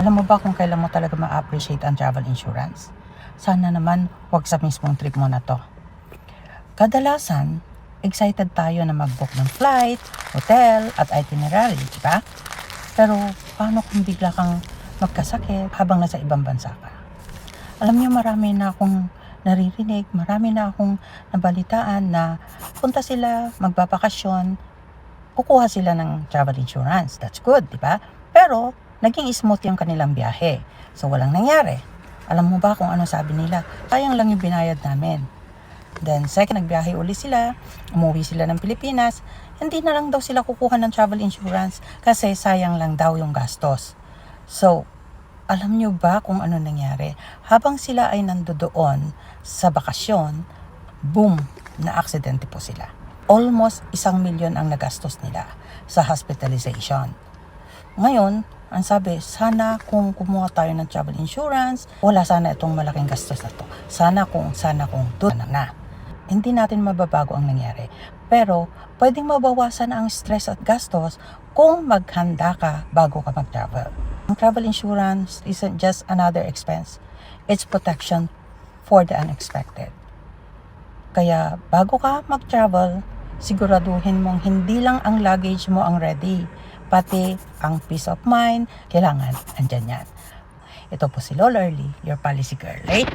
Alam mo ba kung kailan mo talaga ma-appreciate ang travel insurance? Sana naman wag sa mismong trip mo na to. Kadalasan, excited tayo na mag-book ng flight, hotel, at itinerary, di ba? Pero paano kung bigla kang magkasakit habang nasa ibang bansa ka? Alam niyo, marami na akong naririnig, marami na akong nabalitaan na punta sila, magbabakasyon, kukuha sila ng travel insurance. That's good, di ba? Pero naging smooth yung kanilang biyahe. So walang nangyari. Alam mo ba kung ano sabi nila? Sayang lang yung binayad namin. Then second, nagbiyahe uli sila, umuwi sila ng Pilipinas, hindi na lang daw sila kukuha ng travel insurance kasi sayang lang daw yung gastos. So, alam nyo ba kung ano nangyari? Habang sila ay nandoon sa bakasyon, boom, na-aksidente po sila. Almost 1,000,000 ang nagastos nila sa hospitalization. Ngayon, ang sabi, sana kung kumuha tayo ng travel insurance, wala sana itong malaking gastos na to. Sana kung doon na. Hindi natin mababago ang nangyari. Pero, pwedeng mabawasan ang stress at gastos kung maghanda ka bago ka mag-travel. Ang travel insurance isn't just another expense. It's protection for the unexpected. Kaya, bago ka mag-travel, siguraduhin mong hindi lang ang luggage mo ang ready. Pati ang peace of mind, kailangan andyan yan. Ito po si Lola Early, your policy girl. Right?